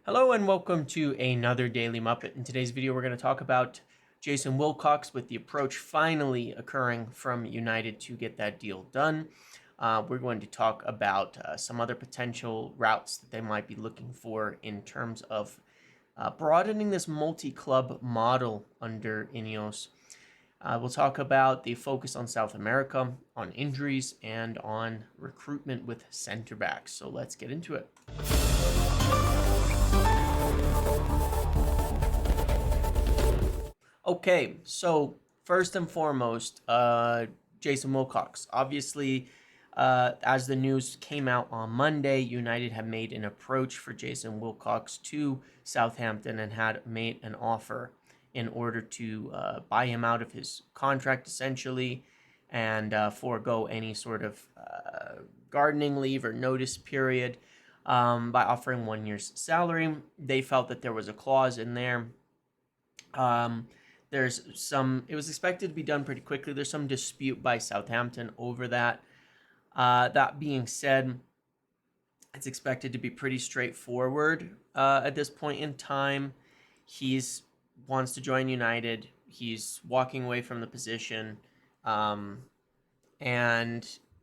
Hello and welcome to another Daily Muppet. In today's video, we're going to talk about Jason Wilcox with the approach finally occurring from United to get that deal done. We're going to talk about some other potential routes that they might be looking for in terms of broadening this multi-club model under INEOS. We'll talk about the focus on South America, on injuries, and on recruitment with center backs. So let's get into it. Okay, so first and foremost, Jason Wilcox. Obviously, as the news came out on Monday, United had made an approach for Jason Wilcox to Southampton and had made an offer in order to buy him out of his contract, essentially, and forego any sort of gardening leave or notice period by offering 1 year's salary. They felt that there was a clause in there. It was expected to be done pretty quickly. There's some dispute by Southampton over that. That being said, it's expected to be pretty straightforward at this point in time. He's wants to join United. He's walking away from the position. And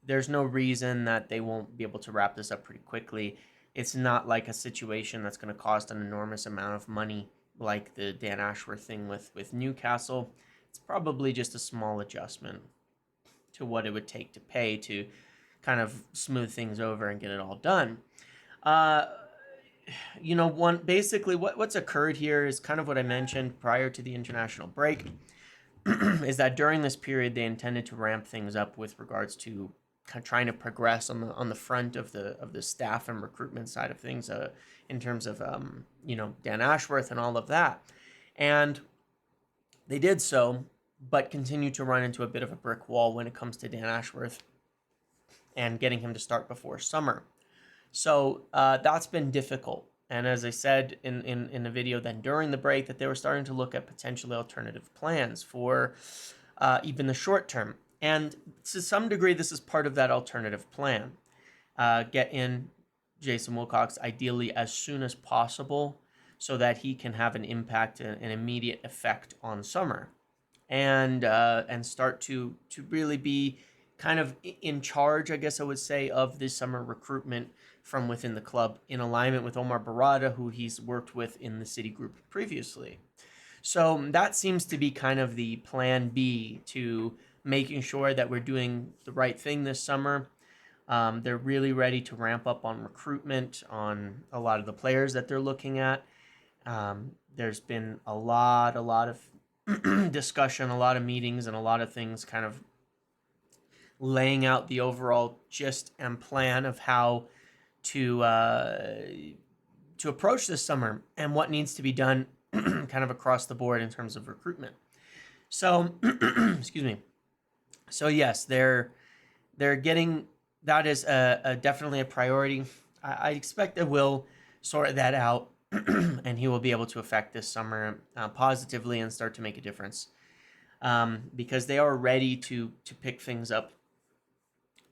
there's no reason that they won't be able to wrap this up pretty quickly. It's not like a situation that's going to cost an enormous amount of money like the Dan Ashworth thing with Newcastle. It's probably just a small adjustment to what it would take to pay to kind of smooth things over and get it all done. What's occurred here is kind of what I mentioned prior to the international break, is that during this period they intended to ramp things up with regards to trying to progress on the front of the staff and recruitment side of things, in terms of Dan Ashworth and all of that, and they did so, but continue to run into a bit of a brick wall when it comes to Dan Ashworth and getting him to start before summer. So that's been difficult. And as I said in the video then during the break, that they were starting to look at potentially alternative plans for even the short term. And to some degree, this is part of that alternative plan. Get in Jason Wilcox ideally as soon as possible so that he can have an impact, an immediate effect on summer, and start to really be kind of in charge, I guess I would say, of this summer recruitment from within the club, in alignment with Omar Barada, who he's worked with in the City Group previously. So that seems to be kind of the plan B to making sure that we're doing the right thing this summer. They're really ready to ramp up on recruitment on a lot of the players that they're looking at. There's been a lot of discussion, a lot of meetings, and a lot of things kind of laying out the overall gist and plan of how to approach this summer and what needs to be done kind of across the board in terms of recruitment. So, excuse me. So yes, they're getting, that is definitely a priority. I expect they will sort that out and he will be able to affect this summer positively and start to make a difference, because they are ready to pick things up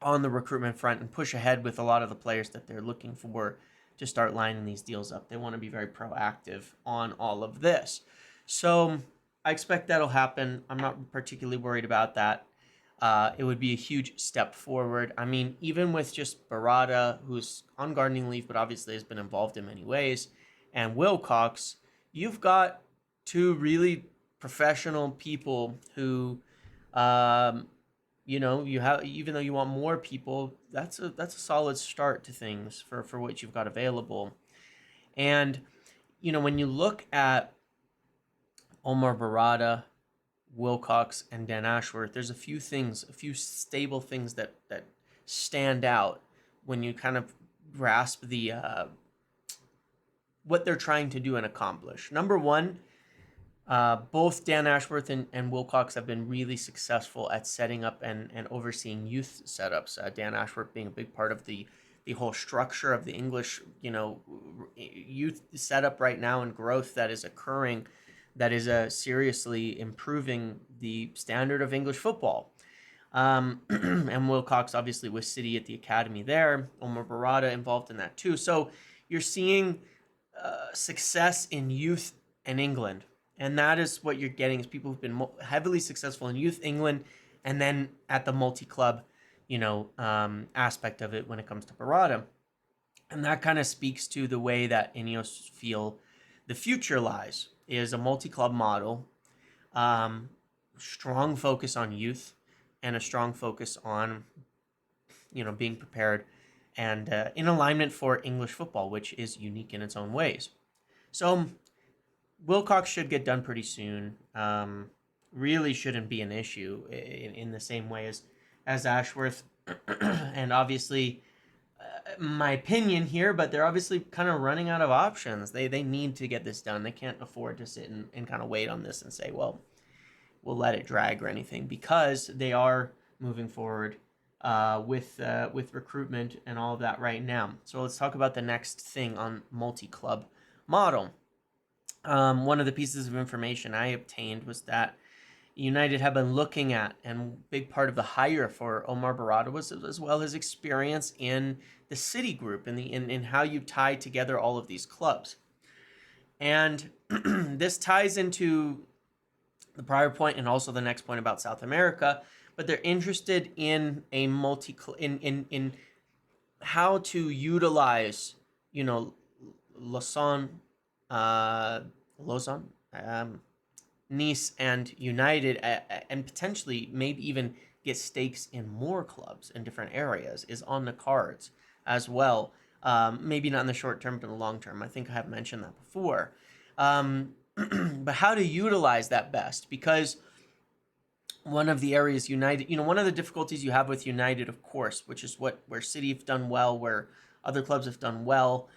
on the recruitment front and push ahead with a lot of the players that they're looking for to start lining these deals up. They want to be very proactive on all of this. So I expect that'll happen. I'm not particularly worried about that. It would be a huge step forward. I mean, even with just Barada, who's on gardening leave, but obviously has been involved in many ways, and Wilcox, you've got two really professional people who, you have, even though you want more people, that's a solid start to things for what you've got available. And, when you look at Omar Barada, Wilcox, and Dan Ashworth, there's a few stable things that stand out when you kind of grasp the what they're trying to do and accomplish. Number one, both Dan Ashworth and Wilcox have been really successful at setting up and overseeing youth setups. Dan Ashworth being a big part of the whole structure of the English, youth setup right now and growth that is occurring, that is seriously improving the standard of English football. And Wilcox, obviously, with City at the academy there. Omar Barada involved in that too. So you're seeing success in youth in England. And that is what you're getting, is people who've been heavily successful in youth England, and then at the multi-club, aspect of it when it comes to Barada. And that kind of speaks to the way that INEOS feel the future lies, is a multi-club model, strong focus on youth, and a strong focus on, being prepared and in alignment for English football, which is unique in its own ways. So Wilcox should get done pretty soon. Really shouldn't be an issue in the same way as Ashworth. And obviously, my opinion here, but they're obviously kind of running out of options. They need to get this done. They can't afford to sit and kind of wait on this and say, well, we'll let it drag or anything, because they are moving forward with recruitment and all of that right now. So let's talk about the next thing on multi-club model. One of the pieces of information I obtained was that United have been looking at, and big part of the hire for Omar Barada was as well his experience in the City Group and in how you tie together all of these clubs. And this ties into the prior point and also the next point about South America, but they're interested in a in how to utilize, Lausanne, Nice and United, and potentially maybe even get stakes in more clubs in different areas, is on the cards as well. Maybe not in the short term, but in the long term. I think I have mentioned that before. But how to utilize that best, because one of the areas United, one of the difficulties you have with United, of course, which is where City have done well, where other clubs have done well,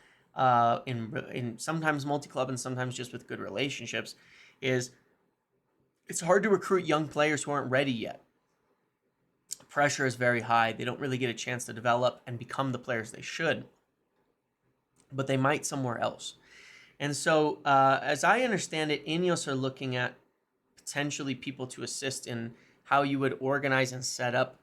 in sometimes multi-club and sometimes just with good relationships, is it's hard to recruit young players who aren't ready yet. Pressure is very high. They don't really get a chance to develop and become the players they should, but they might somewhere else. And so, as I understand it, INEOS are looking at potentially people to assist in how you would organize and set up,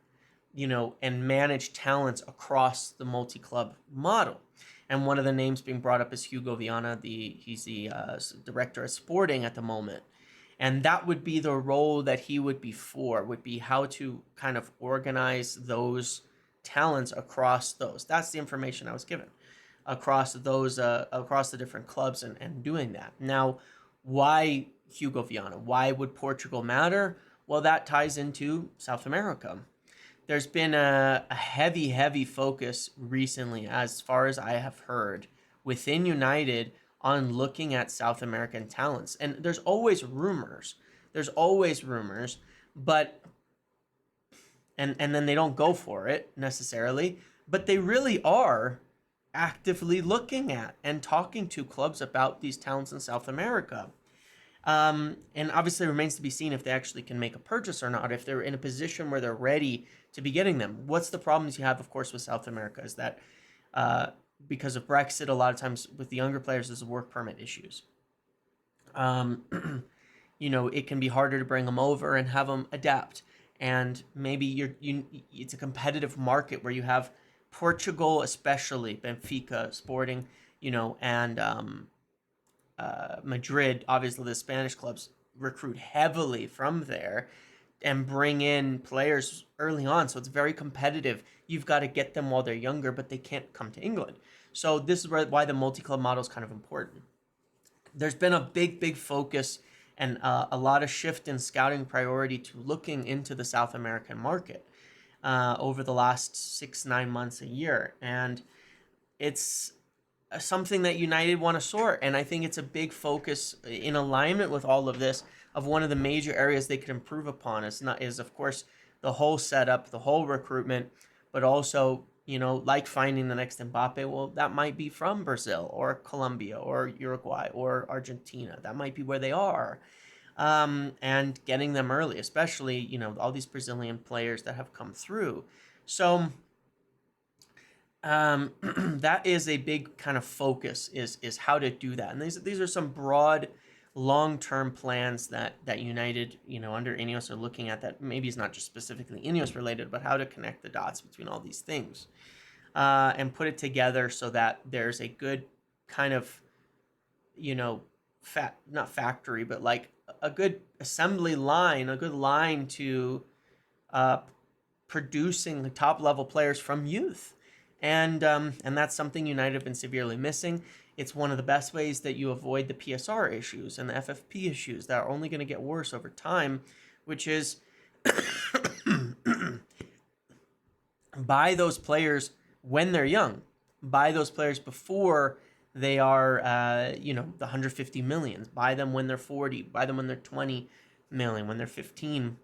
and manage talents across the multi-club model. And one of the names being brought up is Hugo Viana. He's the director of sporting at the moment. And that would be the role that he would be how to kind of organize those talents across those. That's the information I was given, across those, across the different clubs and doing that. Now, why Hugo Viana? Why would Portugal matter? Well, that ties into South America. There's been a heavy focus recently, as far as I have heard, within United on looking at South American talents. And there's always rumors. But and then they don't go for it necessarily, but they really are actively looking at and talking to clubs about these talents in South America. And obviously it remains to be seen if they actually can make a purchase or not, if they're in a position where they're ready to be getting them. What's the problems you have, of course, with South America is that because of Brexit, a lot of times with the younger players, there's work permit issues. It can be harder to bring them over and have them adapt. And maybe it's a competitive market where you have Portugal, especially Benfica, Sporting, and Madrid. Obviously, the Spanish clubs recruit heavily from there and bring in players early on. So it's very competitive. You've got to get them while they're younger, but they can't come to England. So this is why the multi-club model is kind of important. There's been a big focus and a lot of shift in scouting priority to looking into the South American market over the last 6-9 months, a year. And it's something that United want to sort. And I think it's a big focus in alignment with all of this of one of the major areas they could improve upon is of course the whole setup, the whole recruitment, but also, like finding the next Mbappe. Well, that might be from Brazil or Colombia or Uruguay or Argentina. That might be where they are. And getting them early, especially, all these Brazilian players that have come through. So that is a big kind of focus is how to do that. And these are some broad long-term plans that United, under INEOS are looking at, that maybe is not just specifically INEOS related, but how to connect the dots between all these things and put it together so that there's a good kind of not factory, but like a good assembly line, a good line to uh, producing the top level players from youth. And that's something United have been severely missing. It's one of the best ways that you avoid the PSR issues and the FFP issues that are only going to get worse over time, which is buy those players when they're young, buy those players before they are, the 150 millions, buy them when they're 40, buy them when they're 20 million, when they're 15,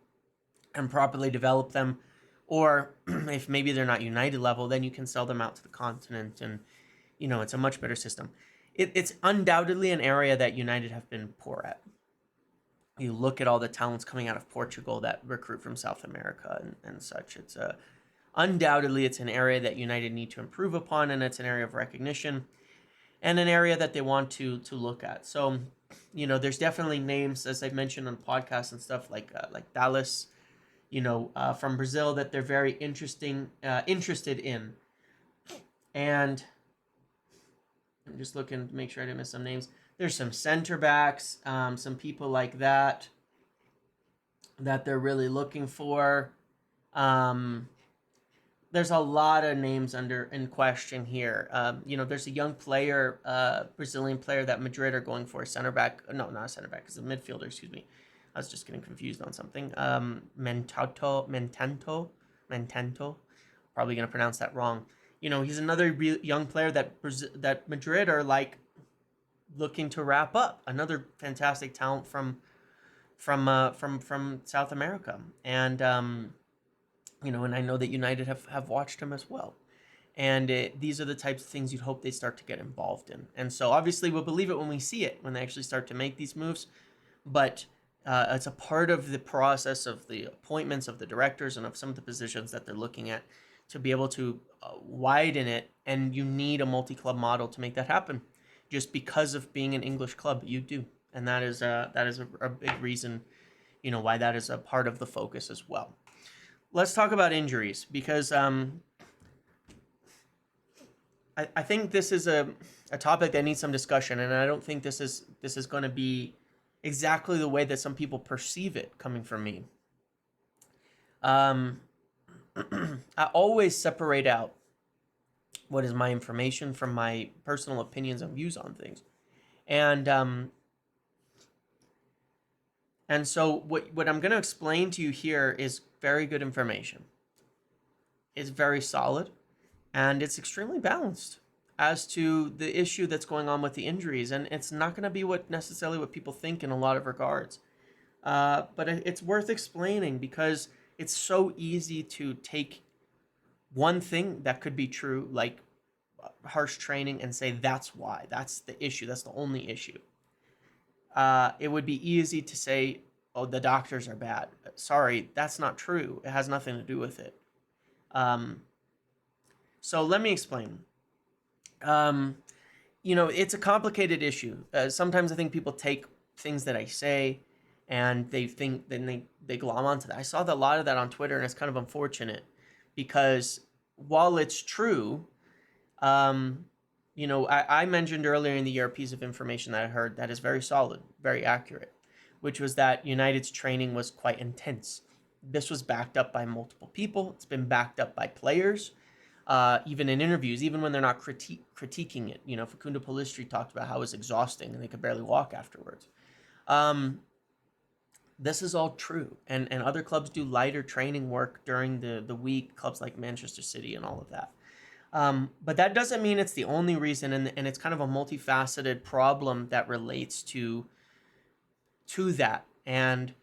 and properly develop them. Or if maybe they're not United level, then you can sell them out to the continent, and it's a much better system. It's undoubtedly an area that United have been poor at. You look at all the talents coming out of Portugal that recruit from South America and such. Undoubtedly, it's an area that United need to improve upon, and it's an area of recognition and an area that they want to look at. So, there's definitely names, as I've mentioned on podcasts and stuff, like Dallas, from Brazil, that they're very interested in. And I'm just looking to make sure I didn't miss some names. There's some center backs, some people like that they're really looking for. There's a lot of names in question here. There's a young player, Brazilian player that Madrid are going for, a center back. No, not a center back, it's a midfielder, excuse me. I was just getting confused on something. Mentento. Probably going to pronounce that wrong. He's another young player that Madrid are like looking to wrap up. Another fantastic talent from South America. And and I know that United have watched him as well. And these are the types of things you'd hope they start to get involved in. And so obviously we'll believe it when we see it, when they actually start to make these moves. But it's a part of the process of the appointments of the directors and of some of the positions that they're looking at to be able to widen it. And you need a multi-club model to make that happen. Just because of being an English club, you do. And that is a big reason, why that is a part of the focus as well. Let's talk about injuries, because I think this is a topic that needs some discussion, and I don't think this is going to be exactly the way that some people perceive it coming from me. I always separate out what is my information from my personal opinions and views on things. And so what I'm going to explain to you here is very good information. It's very solid, and it's extremely balanced as to the issue that's going on with the injuries. And it's not going to be necessarily what people think in a lot of regards. But it's worth explaining, because it's so easy to take one thing that could be true, like harsh training, and say that's why, that's the issue, that's the only issue. It would be easy to say, oh, the doctors are bad. Sorry, that's not true. It has nothing to do with it. So let me explain. It's a complicated issue. Sometimes I think people take things that I say and they think, then they glom onto that. I saw a lot of that on Twitter, and it's kind of unfortunate, because while it's true, I mentioned earlier in the year a piece of information that I heard that is very solid, very accurate, which was that United's training was quite intense. This was backed up by multiple people. It's been backed up by players, even in interviews, even when they're not critiquing it. Facundo Pellistri talked about how it was exhausting and they could barely walk afterwards. This is all true. And other clubs do lighter training work during the week, clubs like Manchester City and all of that. But that doesn't mean it's the only reason, and it's kind of a multifaceted problem that relates to that. And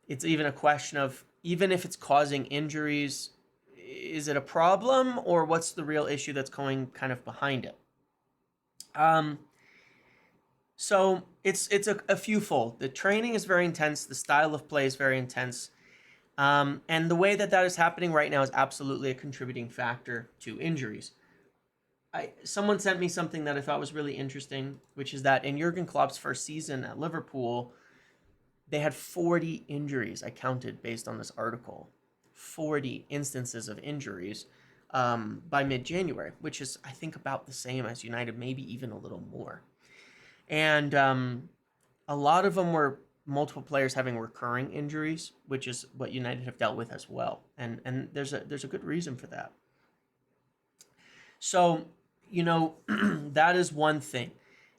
it's even a question of, even if it's causing injuries, is it a problem, or what's the real issue that's going kind of behind it? So it's a fewfold. The training is very intense. The style of play is very intense. And the way that is happening right now is absolutely a contributing factor to injuries. Someone sent me something that I thought was really interesting, which is that in Jurgen Klopp's first season at Liverpool, they had 40 injuries. I counted based on this article. 40 instances of injuries by mid-January, which is, I think, about the same as United, maybe even a little more. And a lot of them were multiple players having recurring injuries, which is what United have dealt with as well. And there's a good reason for that. So, that is one thing.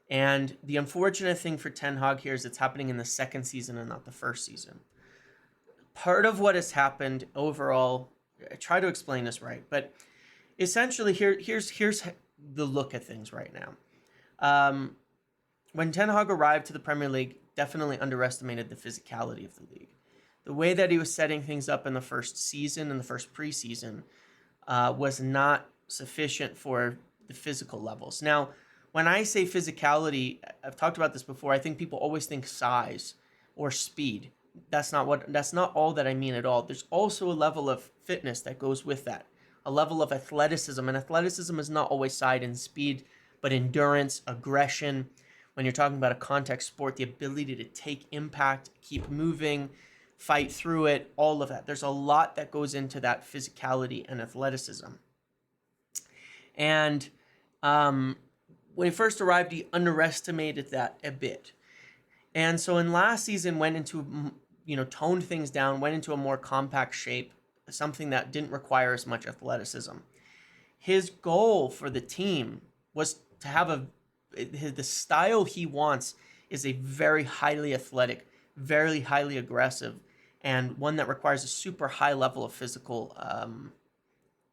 And the unfortunate thing for Ten Hag here is it's happening in the second season and not the first season. Part of what has happened overall, I try to explain this right, but essentially here's the look at things right now. When Ten Hag arrived to the Premier League, definitely underestimated the physicality of the league. The way that he was setting things up in the first season and the first preseason was not sufficient for the physical levels. Now, when I say physicality, I've talked about this before. I think people always think size or speed. That's not all that I mean at all. There's also a level of fitness that goes with that, a level of athleticism. And athleticism is not always size and speed, but endurance, aggression. When you're talking about a contact sport, the ability to take impact, keep moving, fight through it, all of that. There's a lot that goes into that physicality and athleticism. And when he first arrived, he underestimated that a bit. And so in last season went into, toned things down, went into a more compact shape, something that didn't require as much athleticism. His goal for the team was to have the style he wants is a very highly athletic, very highly aggressive, and one that requires a super high level of physical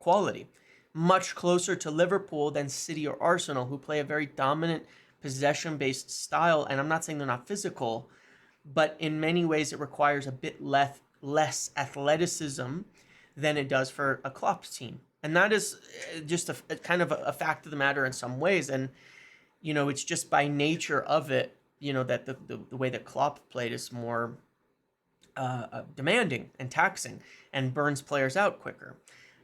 quality. Much closer to Liverpool than City or Arsenal, who play a very dominant possession-based style. And I'm not saying they're not physical, but in many ways it requires a bit less athleticism than it does for a Klopp's team. And that is just a kind of a fact of the matter in some ways. And, it's just by nature of it, that the way that Klopp played is more demanding and taxing and burns players out quicker.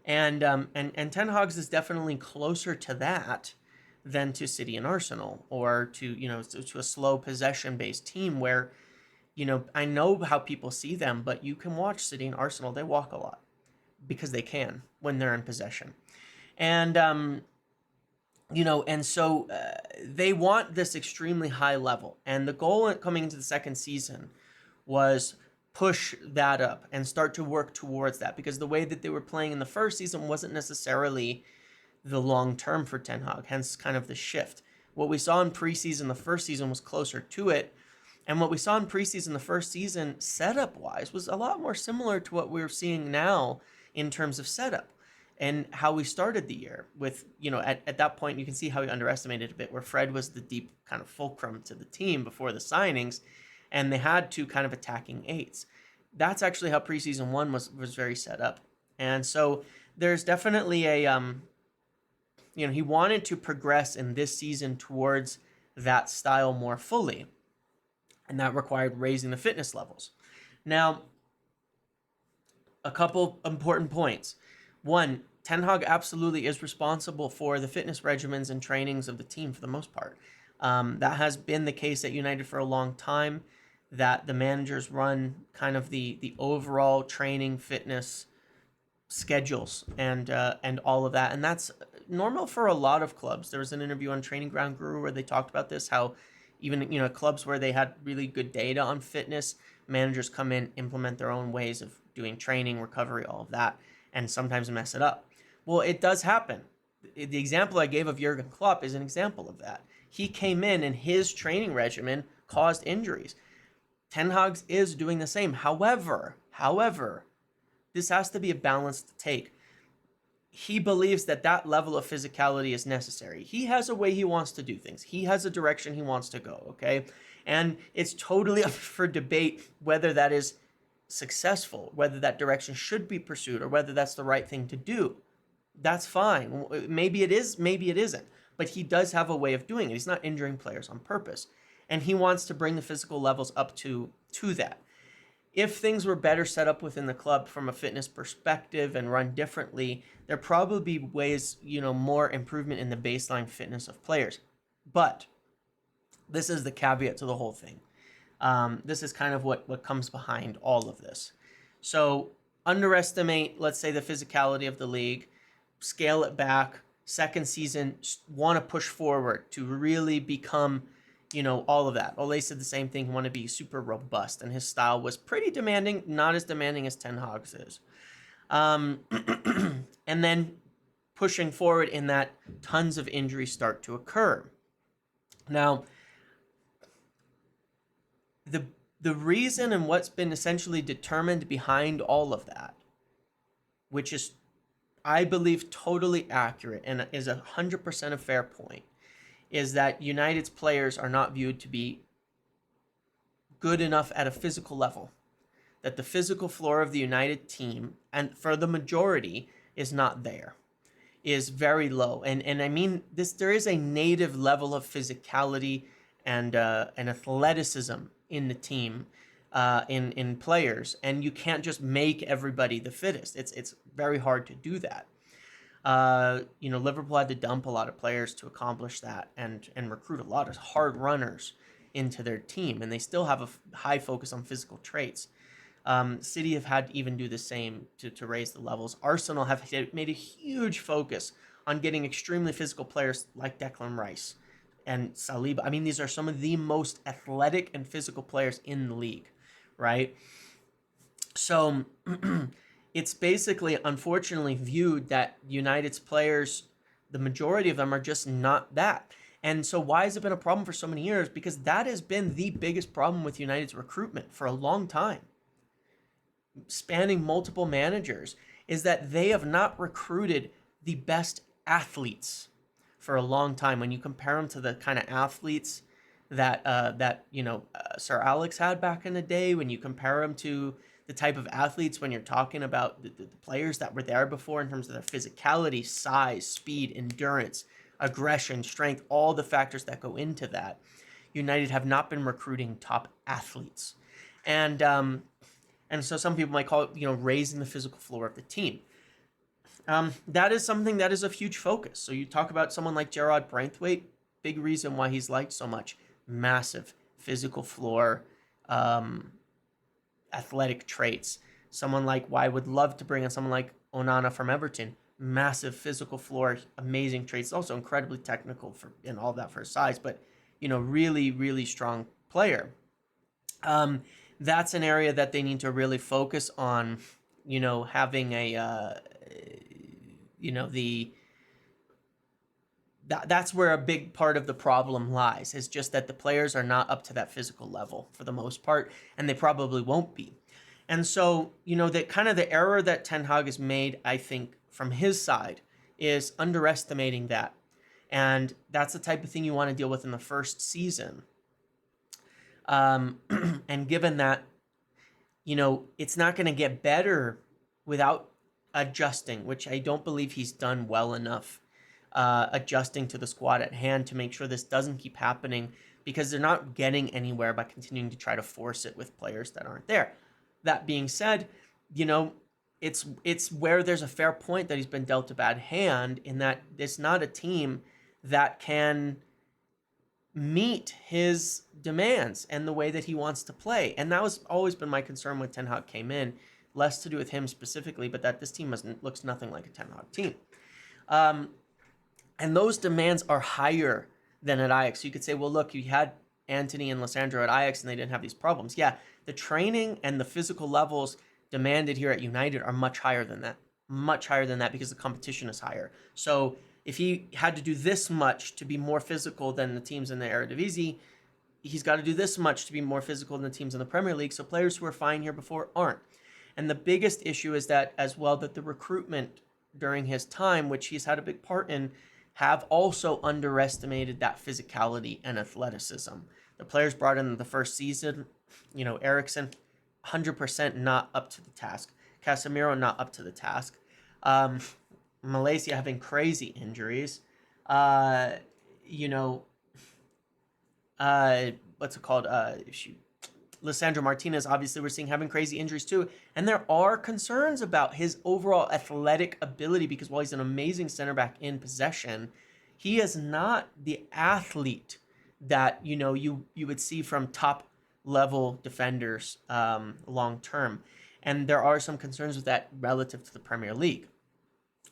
And Ten Hag's is definitely closer to that than to City and Arsenal, or to a slow possession-based team where, I know how people see them, but you can watch City and Arsenal, they walk a lot because they can when they're in possession. And, and so they want this extremely high level. And the goal coming into the second season was push that up and start to work towards that, because the way that they were playing in the first season wasn't necessarily the long term for Ten Hag, hence kind of the shift. What we saw in preseason, the first season, was closer to it. And what we saw in preseason, the first season, setup-wise, was a lot more similar to what we're seeing now in terms of setup and how we started the year with, at that point, you can see how we underestimated a bit, where Fred was the deep kind of fulcrum to the team before the signings, and they had two kind of attacking eights. That's actually how preseason one was very set up. And so there's definitely a, he wanted to progress in this season towards that style more fully. And that required raising the fitness levels. Now, a couple important points. One, Ten Hag absolutely is responsible for the fitness regimens and trainings of the team for the most part. That has been the case at United for a long time, that the managers run kind of the overall training fitness schedules and all of that. And that's normal for a lot of clubs. There was an interview on Training Ground Guru where they talked about this, how even, clubs where they had really good data on fitness, managers come in, implement their own ways of doing training, recovery, all of that, and sometimes mess it up. Well, it does happen. The example I gave of Jurgen Klopp is an example of that. He came in and his training regimen caused injuries. Ten Hag is doing the same. However, this has to be a balanced take. He believes that level of physicality is necessary. He has a way he wants to do things. He has a direction he wants to go, okay? And it's totally up for debate whether that is successful, whether that direction should be pursued, or whether that's the right thing to do. That's fine. Maybe it is, maybe it isn't. But he does have a way of doing it. He's not injuring players on purpose. And he wants to bring the physical levels up to that. If things were better set up within the club from a fitness perspective and run differently, there'd probably be ways, more improvement in the baseline fitness of players. But this is the caveat to the whole thing. This is kind of what comes behind all of this. So underestimate, let's say, the physicality of the league, scale it back, second season, want to push forward to really become, all of that. Ole said the same thing. He wanted to be super robust, and his style was pretty demanding, not as demanding as Ten Hag's is. And then pushing forward in that, tons of injuries start to occur. Now, the reason and what's been essentially determined behind all of that, which is, I believe, totally accurate and is 100% a fair point, is that United's players are not viewed to be good enough at a physical level. That the physical floor of the United team, and for the majority, is not there, is very low. And I mean, there is a native level of physicality and athleticism in the team, in players, and you can't just make everybody the fittest. It's very hard to do that. Liverpool had to dump a lot of players to accomplish that, and recruit a lot of hard runners into their team, and they still have a high focus on physical traits. City have had to even do the same to raise the levels. Arsenal have made a huge focus on getting extremely physical players like Declan Rice and Saliba. I mean, these are some of the most athletic and physical players in the league, right? So it's basically, unfortunately, viewed that United's players, the majority of them, are just not that. And so why has it been a problem for so many years? Because that has been the biggest problem with United's recruitment for a long time, spanning multiple managers, is that they have not recruited the best athletes for a long time. When you compare them to the kind of athletes that Sir Alex had back in the day, when you compare them to the type of athletes, when you're talking about the players that were there before in terms of their physicality, size, speed, endurance, aggression, strength, all the factors that go into that, United have not been recruiting top athletes. And so some people might call it, raising the physical floor of the team. That is something that is a huge focus. So you talk about someone like Gerard Braithwaite, big reason why he's liked so much, massive physical floor, athletic traits. Someone like, I would love to bring in someone like Onana from Everton, massive physical floor, amazing traits, also incredibly technical and all that for his size, but really, really strong player. That's an area that they need to really focus on, having that's where a big part of the problem lies, is just that the players are not up to that physical level for the most part, and they probably won't be. And so, that kind of the error that Ten Hag has made, I think, from his side, is underestimating that. And that's the type of thing you want to deal with in the first season. And given that, it's not going to get better without adjusting, which I don't believe he's done well enough, adjusting to the squad at hand to make sure this doesn't keep happening, because they're not getting anywhere by continuing to try to force it with players that aren't there. That being said, it's where there's a fair point that he's been dealt a bad hand, in that it's not a team that can meet his demands and the way that he wants to play. And that was always been my concern when Ten Hag came in, less to do with him specifically, but that this team looks nothing like a Ten Hag team. And those demands are higher than at Ajax. So you could say, well, look, you had Anthony and Lissandro at Ajax and they didn't have these problems. Yeah, the training and the physical levels demanded here at United are much higher than that, because the competition is higher. So if he had to do this much to be more physical than the teams in the Eredivisie, he's got to do this much to be more physical than the teams in the Premier League. So players who were fine here before aren't. And the biggest issue is that, as well, that the recruitment during his time, which he's had a big part in, have also underestimated that physicality and athleticism. The players brought in the first season, Eriksen, 100% not up to the task. Casemiro, not up to the task. Malaysia having crazy injuries. What's it called? Lissandro Martinez, obviously, we're seeing having crazy injuries too. And there are concerns about his overall athletic ability, because while he's an amazing center back in possession, he is not the athlete that, you would see from top level defenders long term. And there are some concerns with that relative to the Premier League.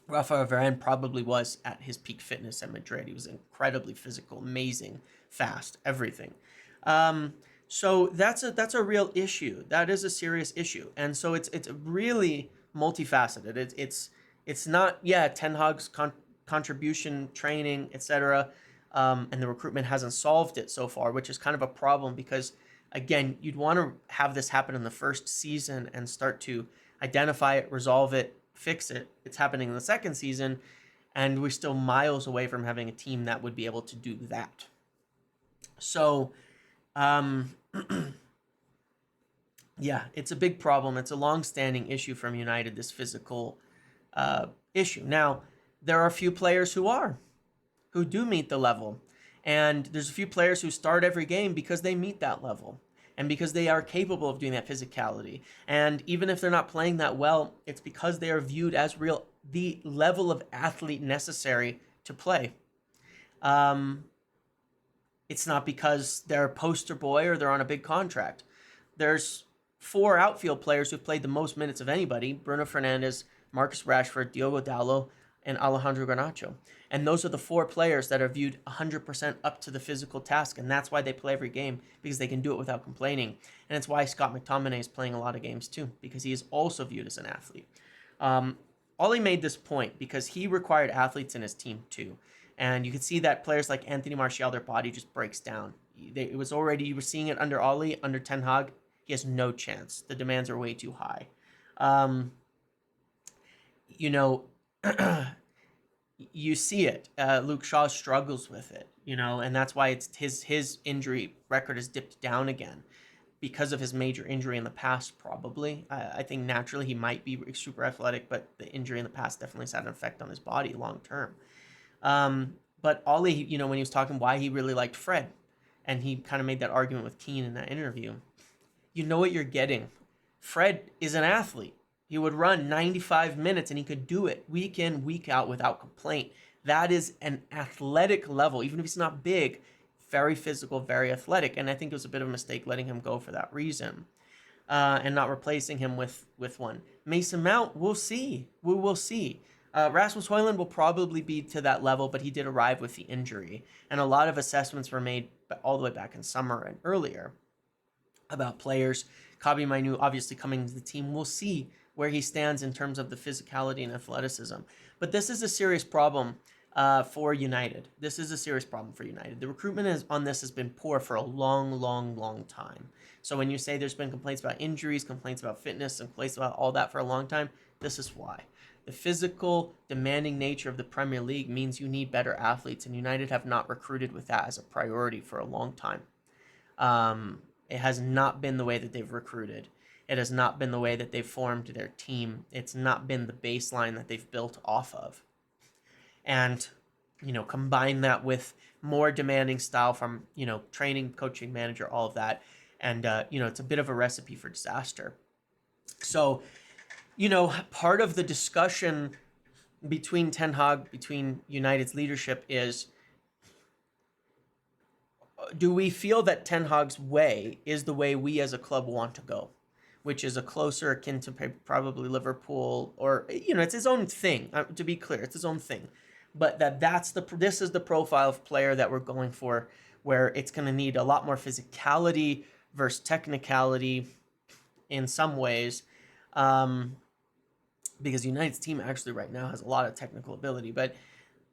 Rafael Varane probably was at his peak fitness at Madrid. He was incredibly physical, amazing fast, everything. So that's a real issue. That is a serious issue, and so it's really multifaceted. It's not, yeah, Ten Hag's contribution, training, etc. And the recruitment hasn't solved it so far, which is kind of a problem because, again, you'd want to have this happen in the first season and start to identify it, resolve it, fix it. It's happening in the second season, and we're still miles away from having a team that would be able to do that. So, yeah, it's a big problem. It's a long-standing issue from United, this physical issue. Now, there are a few players who do meet the level. And there's a few players who start every game because they meet that level and because they are capable of doing that physicality. And even if they're not playing that well, it's because they are viewed as the level of athlete necessary to play. It's not because they're a poster boy or they're on a big contract. There's 4 outfield players who've played the most minutes of anybody: Bruno Fernandes, Marcus Rashford, Diogo Dalot, and Alejandro Garnacho. And those are the 4 players that are viewed 100% up to the physical task, and that's why they play every game, because they can do it without complaining. And it's why Scott McTominay is playing a lot of games too, because he is also viewed as an athlete. Ollie made this point because he required athletes in his team too. And you could see that players like Anthony Martial, their body just breaks down. You were seeing it under Ollie, under Ten Hag. He has no chance. The demands are way too high. You see it. Luke Shaw struggles with it, and that's why it's his injury record has dipped down again because of his major injury in the past, probably. I think naturally he might be super athletic, but the injury in the past definitely has had an effect on his body long term. But Ollie, when he was talking why he really liked Fred, and he kind of made that argument with Keane in that interview, you know what you're getting. Fred is an athlete. He would run 95 minutes and he could do it week in, week out without complaint. That is an athletic level, even if he's not big, very physical, very athletic. And I think it was a bit of a mistake letting him go for that reason, and not replacing him with one. Mason Mount, we'll see. We will see. Rasmus Højlund will probably be to that level, but he did arrive with the injury. And a lot of assessments were made all the way back in summer and earlier about players. Kabi Mainu obviously coming into the team. We'll see where he stands in terms of the physicality and athleticism. But this is a serious problem for United. This is a serious problem for United. The recruitment on this has been poor for a long, long, long time. So when you say there's been complaints about injuries, complaints about fitness, and complaints about all that for a long time, this is why. The physical, demanding nature of the Premier League means you need better athletes, and United have not recruited with that as a priority for a long time. It has not been the way that they've recruited. It has not been the way that they've formed their team. It's not been the baseline that they've built off of. And, combine that with more demanding style from, training, coaching, manager, all of that. And, it's a bit of a recipe for disaster. So, part of the discussion between Ten Hag, between United's leadership is, do we feel that Ten Hag's way is the way we as a club want to go, which is a closer akin to probably Liverpool, or, it's his own thing, to be clear, it's his own thing. But this is the profile of player that we're going for, where it's going to need a lot more physicality versus technicality in some ways, because United's team actually right now has a lot of technical ability, but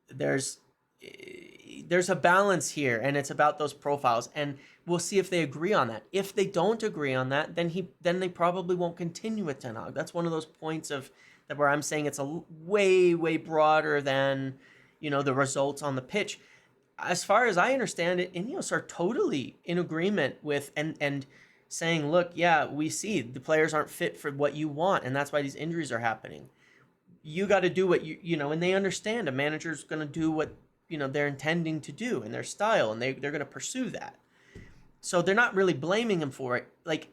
there's a balance here, and it's about those profiles, and we'll see if they agree on that. If they don't agree on that, then they probably won't continue with Ten Hag. That's one of those points of that where I'm saying it's a way, way broader than, the results on the pitch. As far as I understand it, INEOS are totally in agreement with and saying, look, yeah, we see the players aren't fit for what you want, and that's why these injuries are happening. You got to do what and they understand a manager's going to do what they're intending to do in their style, and they're going to pursue that. So they're not really blaming him for it. Like,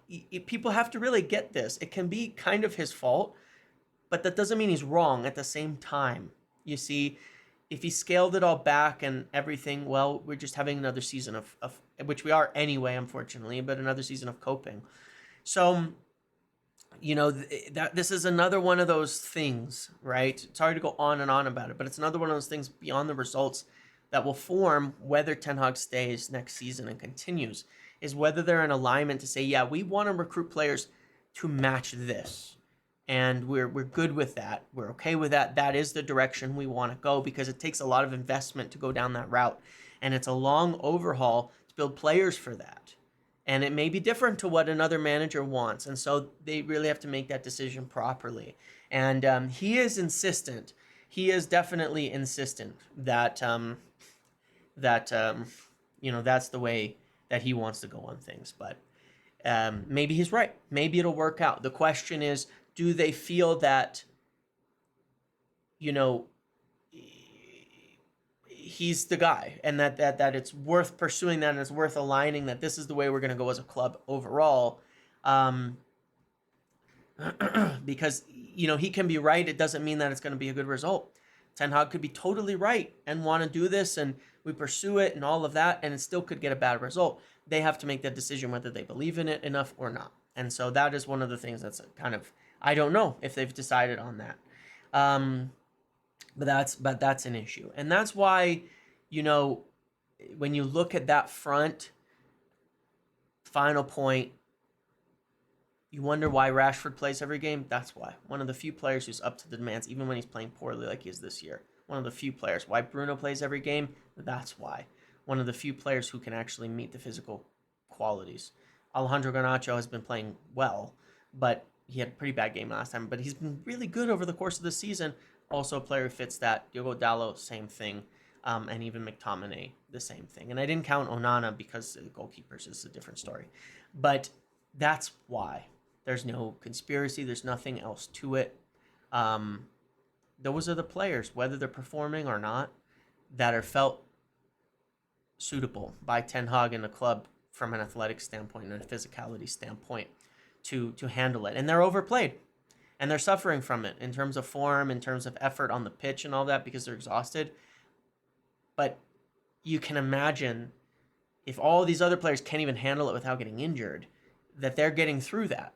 people have to really get this. It can be kind of his fault, but that doesn't mean he's wrong at the same time. You see, if he scaled it all back and everything, well, we're just having another season of which we are anyway, unfortunately, but another season of coping. So, that this is another one of those things, right? It's hard to go on and on about it, but it's another one of those things beyond the results that will form whether Ten Hag stays next season and continues, is whether they're in alignment to say, yeah, we want to recruit players to match this. And we're good with that. We're okay with that. That is the direction we want to go, because it takes a lot of investment to go down that route. And it's a long overhaul to build players for that. And it may be different to what another manager wants. And so they really have to make that decision properly. And he is insistent. He is definitely insistent that, that's the way that he wants to go on things. But maybe he's right. Maybe it'll work out. The question is, do they feel that, he's the guy, and that it's worth pursuing that, and it's worth aligning that this is the way we're going to go as a club overall? Because, he can be right. It doesn't mean that it's going to be a good result. Ten Hag could be totally right and want to do this, and we pursue it and all of that, and it still could get a bad result. They have to make that decision whether they believe in it enough or not. And so that is one of the things that's kind of, I don't know if they've decided on that. But that's an issue. And that's why, when you look at that front, final point, you wonder why Rashford plays every game. That's why. One of the few players who's up to the demands, even when he's playing poorly like he is this year. One of the few players. Why Bruno plays every game? That's why. One of the few players who can actually meet the physical qualities. Alejandro Garnacho has been playing well, but he had a pretty bad game last time. But he's been really good over the course of the season. Also a player who fits that. Diogo Dalot, same thing. And even McTominay, the same thing. And I didn't count Onana because the goalkeepers is a different story. But that's why. There's no conspiracy. There's nothing else to it. Those are the players, whether they're performing or not, that are felt suitable by Ten Hag and the club from an athletic standpoint and a physicality standpoint to handle it. And they're overplayed. And they're suffering from it in terms of form, in terms of effort on the pitch and all that, because they're exhausted. But you can imagine if all these other players can't even handle it without getting injured, that they're getting through that.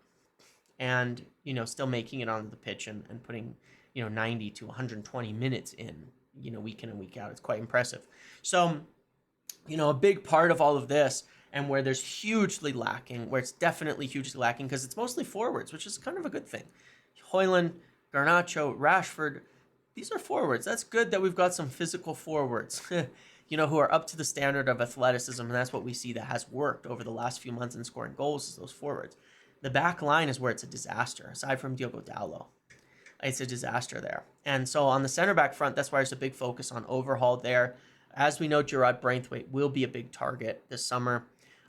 And, still making it onto the pitch and putting, 90 to 120 minutes in, week in and week out. It's quite impressive. So, a big part of all of this, and where there's hugely lacking, where it's definitely hugely lacking, because it's mostly forwards, which is kind of a good thing. Højlund, Garnacho, Rashford, these are forwards. That's good that we've got some physical forwards, who are up to the standard of athleticism, and that's what we see that has worked over the last few months in scoring goals, is those forwards. The back line is where it's a disaster, aside from Diogo Dalot. It's a disaster there. And so on the center back front, that's why there's a big focus on overhaul there. As we know, Gerard Braithwaite will be a big target this summer.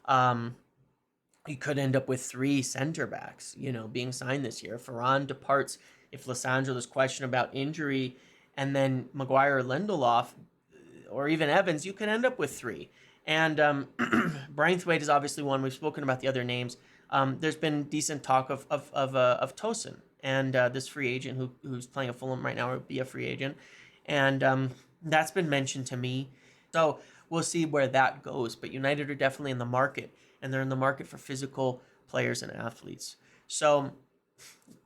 You could end up with 3 center backs, being signed this year. Varane departs if Lissandro, there's question about injury, and then Maguire or Lindelof, or even Evans, you could end up with 3. And Braithwaite is obviously one. We've spoken about the other names. There's been decent talk of Tosin, and this free agent who's playing at Fulham right now, will be a free agent. And that's been mentioned to me. So we'll see where that goes. But United are definitely in the market, and they're in the market for physical players and athletes. So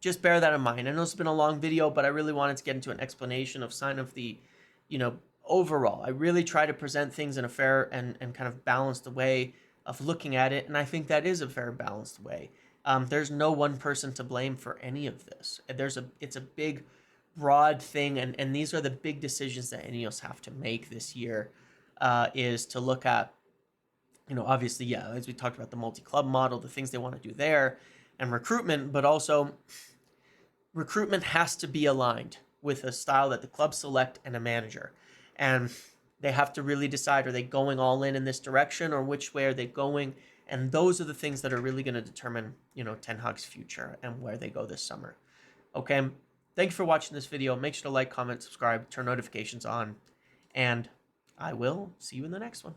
just bear that in mind. I know it's been a long video, but I really wanted to get into an explanation of sign of the, overall. I really try to present things in a fair and kind of balanced way of looking at it, and I think that is a fair, balanced way. There's no one person to blame for any of this. It's a big, broad thing, and these are the big decisions that INEOS have to make this year, is to look at, obviously, yeah, as we talked about the multi-club model, the things they want to do there, and recruitment, but also recruitment has to be aligned with a style that the club select and a manager. And they have to really decide, are they going all in this direction, or which way are they going? And those are the things that are really going to determine, Ten Hag's future and where they go this summer. Okay, thank you for watching this video. Make sure to like, comment, subscribe, turn notifications on, and I will see you in the next one.